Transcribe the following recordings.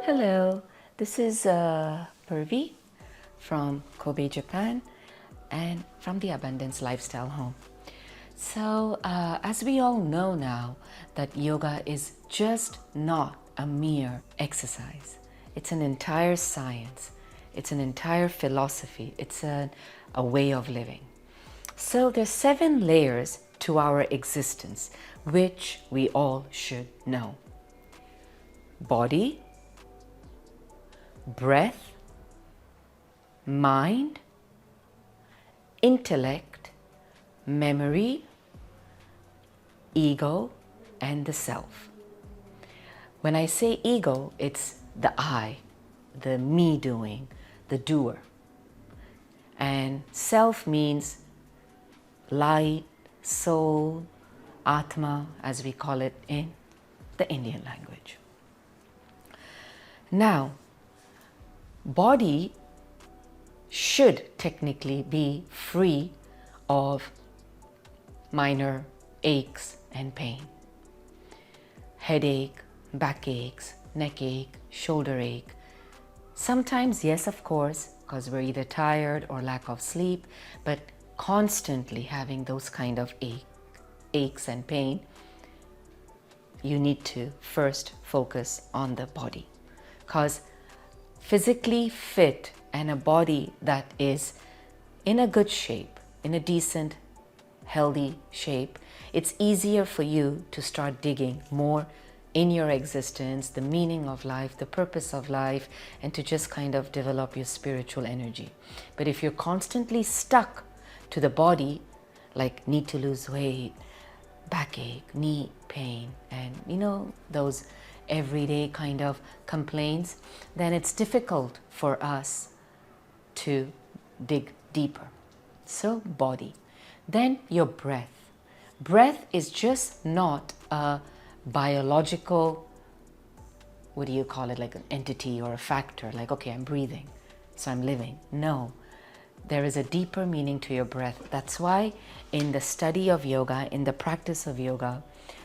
Hello, this is Purvi from Kobe, Japan, and from the Abundance Lifestyle Home. So, as we all know now, that yoga is just not a mere exercise. It's an entire science. It's an entire philosophy. It's a way of living. So, there's 7 layers to our existence, which we all should know. Body, breath, mind, intellect, memory, ego, and the self. When I say ego, it's the I, the me doing, the doer. And self means light, soul, Atma, as we call it in the Indian language. Now, body should technically be free of minor aches and pain. Headache, backaches, neck ache, shoulder ache. Sometimes, yes, of course, because we're either tired or lack of sleep, but constantly having those kind of aches and pain, you need to first focus on the body. Because physically fit and a body that is in a good shape, in a decent, healthy shape, it's easier for you to start digging more in your existence, the meaning of life, the purpose of life, and to just kind of develop your spiritual energy. But if you're constantly stuck to the body, like need to lose weight, backache, knee pain, and those everyday kind of complaints, then it's difficult for us to dig deeper. So body. Then your breath. Breath is just not a biological, what do you call it, like an entity or a factor, like, okay, I'm breathing, so I'm living. No, there is a deeper meaning to your breath. That's why in the study of yoga, in the practice of yoga,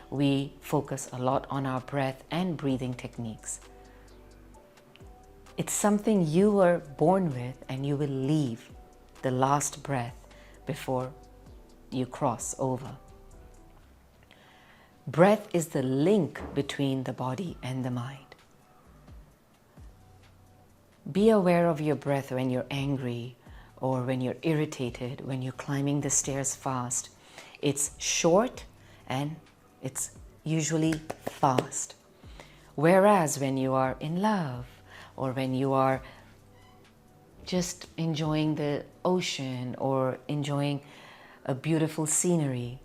we focus a lot on our breath and breathing techniques. It's something you were born with and you will leave the last breath before you cross over. Breath is the link between the body and the mind. Be aware of your breath when you're angry or when you're irritated, when you're climbing the stairs fast. It's short and it's usually fast. Whereas when you are in love or when you are just enjoying the ocean or enjoying a beautiful scenery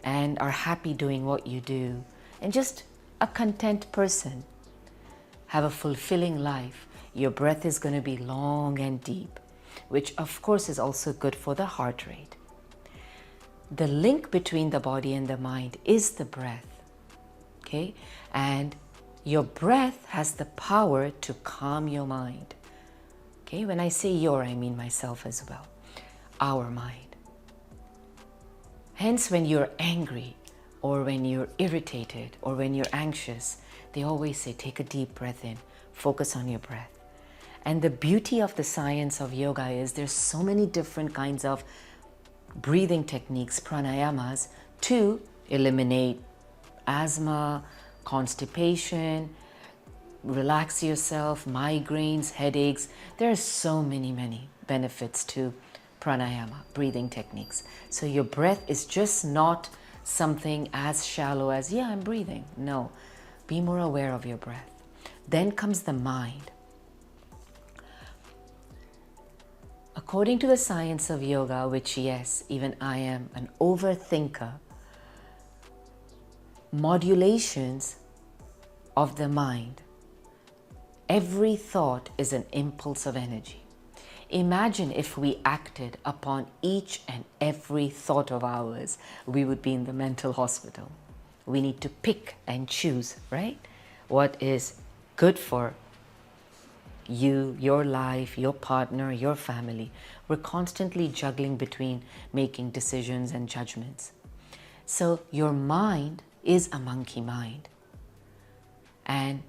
and are happy doing what you do and just a content person, have a fulfilling life, your breath is going to be long and deep, which of course is also good for the heart rate. The link between the body and the mind is the breath, okay? And your breath has the power to calm your mind, okay? When I say your, I mean myself as well, our mind. Hence, when you're angry or when you're irritated or when you're anxious, they always say, take a deep breath in, focus on your breath. And the beauty of the science of yoga is there's so many different kinds of breathing techniques, pranayamas, to eliminate asthma, constipation, relax yourself, migraines, headaches. There are so many benefits to pranayama, breathing techniques. So your breath is just not something as shallow as, yeah, I'm breathing. No, be more aware of your breath. Then comes the mind. According to the science of yoga, which yes, even I am an overthinker, modulations of the mind, every thought is an impulse of energy. Imagine if we acted upon each and every thought of ours, we would be in the mental hospital. We need to pick and choose, right? What is good for you, your life, your partner, your family. We're constantly juggling between making decisions and judgments. So your mind is a monkey mind. And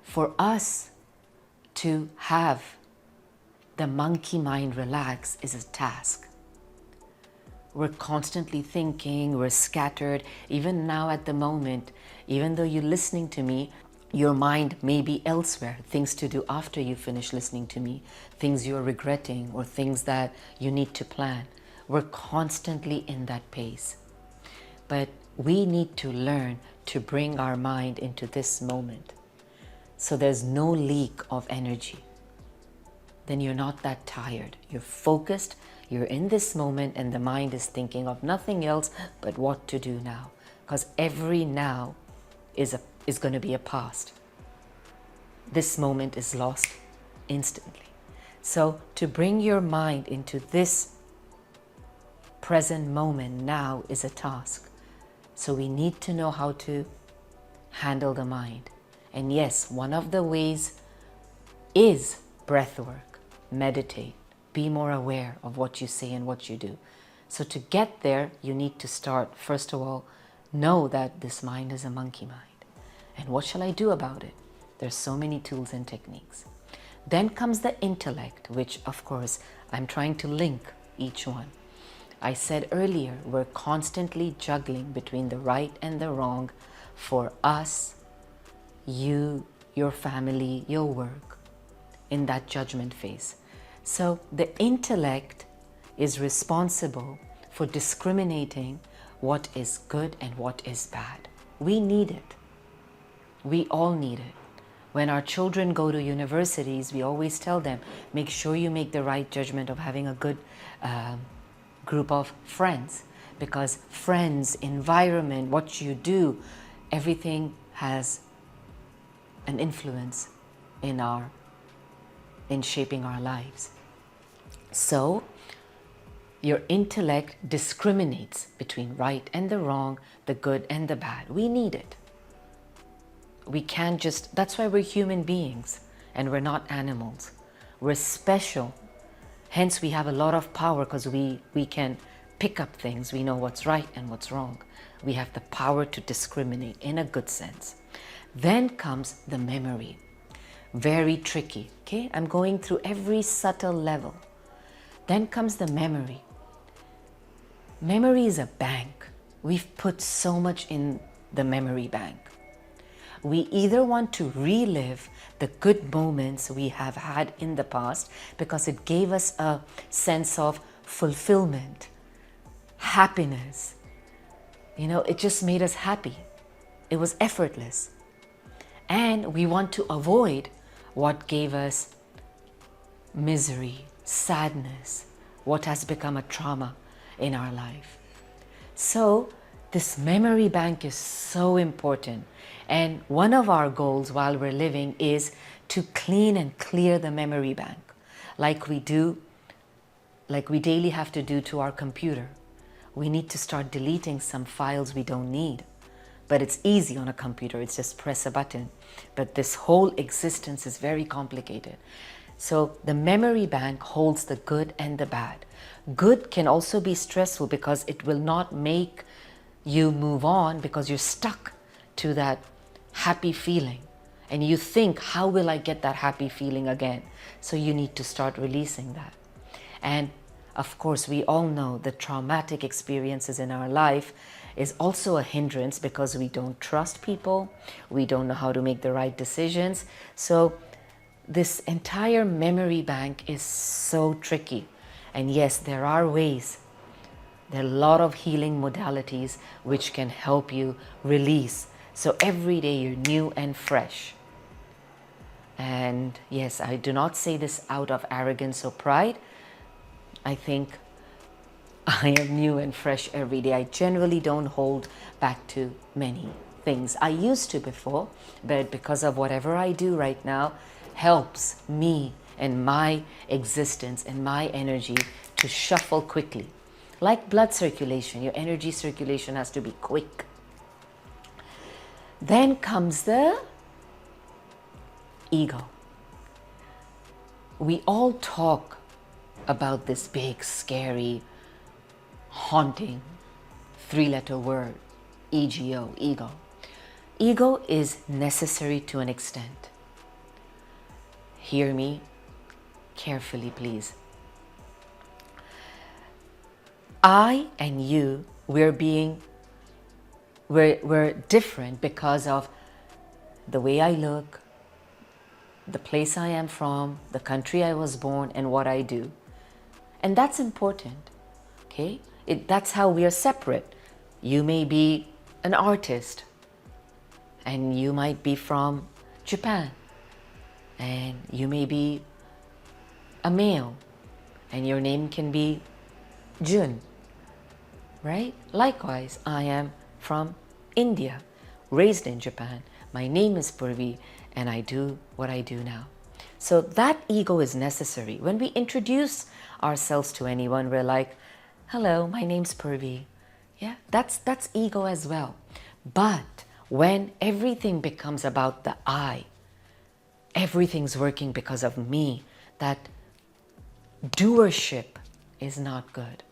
for us to have the monkey mind relax is a task. We're constantly thinking, we're scattered. Even now at the moment, even though you're listening to me, your mind may be elsewhere, things to do after you finish listening to me, things you're regretting or things that you need to plan. We're constantly in that pace. But we need to learn to bring our mind into this moment. So there's no leak of energy. Then you're not that tired. You're focused, you're in this moment, and the mind is thinking of nothing else but what to do now. Because every now is going to be a past. This moment is lost instantly. So to bring your mind into this present moment now is a task. So we need to know how to handle the mind. And yes, one of the ways is breath work, meditate, be more aware of what you say and what you do. So to get there, you need to start, first of all, know that this mind is a monkey mind. And what shall I do about it? There's so many tools and techniques. Then comes the intellect, which of course, I'm trying to link each one. I said earlier, we're constantly juggling between the right and the wrong for us, you, your family, your work, in that judgment phase. So the intellect is responsible for discriminating what is good and what is bad. We need it. We all need it. When our children go to universities, we always tell them, make sure you make the right judgment of having a good group of friends. Because friends, environment, what you do, everything has an influence in shaping our lives. So your intellect discriminates between right and the wrong, the good and the bad. We need it. We can't just, that's why we're human beings and we're not animals. We're special. Hence we have a lot of power because we can pick up things. We know what's right and what's wrong. We have the power to discriminate in a good sense. Then comes the memory. Very tricky, okay? I'm going through every subtle level. Then comes the memory. Memory is a bank. We've put so much in the memory bank. We either want to relive the good moments we have had in the past because it gave us a sense of fulfillment, happiness. You know, it just made us happy. It was effortless. And we want to avoid what gave us misery, sadness, what has become a trauma in our life. So this memory bank is so important. And one of our goals while we're living is to clean and clear the memory bank, like we daily have to do to our computer. We need to start deleting some files we don't need. But it's easy on a computer, it's just press a button. But this whole existence is very complicated. So the memory bank holds the good and the bad. Good can also be stressful because it will not make you move on because you're stuck to that happy feeling. And you think, how will I get that happy feeling again? So you need to start releasing that. And of course, we all know the traumatic experiences in our life is also a hindrance because we don't trust people. We don't know how to make the right decisions. So this entire memory bank is so tricky. And yes, there are ways. There are a lot of healing modalities which can help you release. So every day you're new and fresh. And yes, I do not say this out of arrogance or pride. I think I am new and fresh every day. I generally don't hold back to many things. I used to before, but because of whatever I do right now helps me and my existence and my energy to shuffle quickly. Like blood circulation, your energy circulation has to be quick. Then comes the ego. We all talk about this big, scary, haunting, three-letter word, ego, ego. Ego is necessary to an extent. Hear me carefully, please. I and you, we're different because of the way I look, the place I am from, the country I was born, and what I do. And that's important, okay? That's how we are separate. You may be an artist, and you might be from Japan, and you may be a male, and your name can be Jun, right? Likewise, I am from India, raised in Japan. My name is Purvi, and I do what I do now. So that ego is necessary. When we introduce ourselves to anyone, we're like, hello, my name's Purvi. Yeah, that's ego as well. But when everything becomes about the I, everything's working because of me, that doership is not good.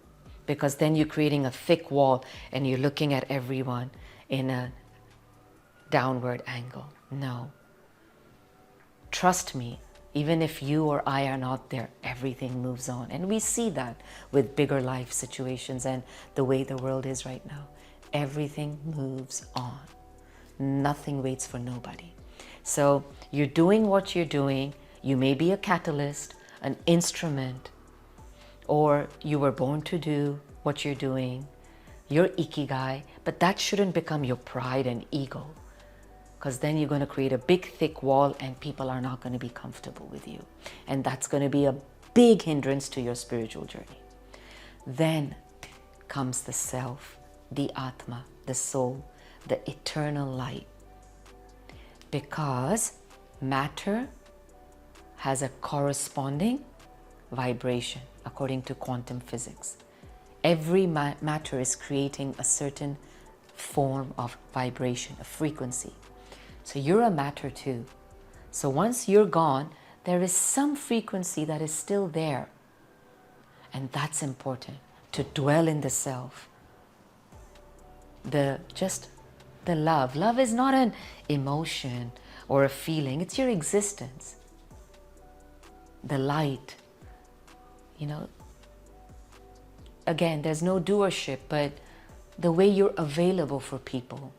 Because then you're creating a thick wall and you're looking at everyone in a downward angle. No. Trust me, even if you or I are not there, everything moves on. And we see that with bigger life situations and the way the world is right now. Everything moves on. Nothing waits for nobody. So you're doing what you're doing. You may be a catalyst, an instrument, or you were born to do what you're doing. Your ikigai, but that shouldn't become your pride and ego. Because then you're going to create a big thick wall and people are not going to be comfortable with you. And that's going to be a big hindrance to your spiritual journey. Then comes the self, the Atma, the soul, the eternal light. Because matter has a corresponding vibration according to quantum physics. Every matter is creating a certain form of vibration, a frequency. So you're a matter too. So once you're gone, there is some frequency that is still there. And that's important, to dwell in the self. The love. Love is not an emotion or a feeling, it's your existence. The light, again, there's no doership, but the way you're available for people,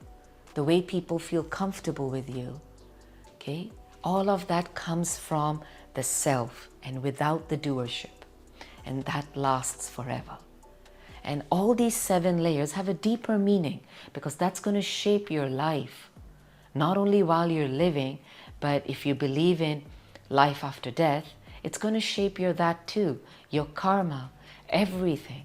the way people feel comfortable with you, okay? All of that comes from the self and without the doership. And that lasts forever. And all these 7 layers have a deeper meaning because that's going to shape your life. Not only while you're living, but if you believe in life after death, it's going to shape that too, your karma, everything.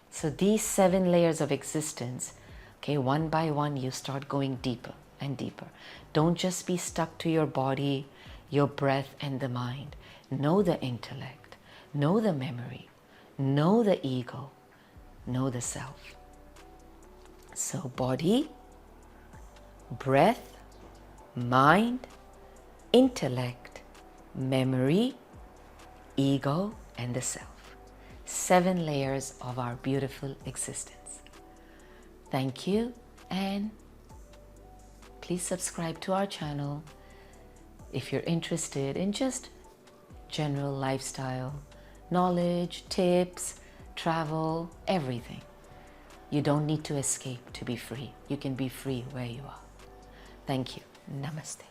So these 7 layers of existence, okay, one by one, you start going deeper and deeper. Don't just be stuck to your body, your breath, and the mind. Know the intellect, know the memory, know the ego, know the self. So body, breath, mind, intellect, memory, ego, and the self. 7 layers of our beautiful existence. Thank you, and please subscribe to our channel if you're interested in just general lifestyle, knowledge, tips, travel, everything. You don't need to escape to be free. You can be free where you are. Thank you. Namaste.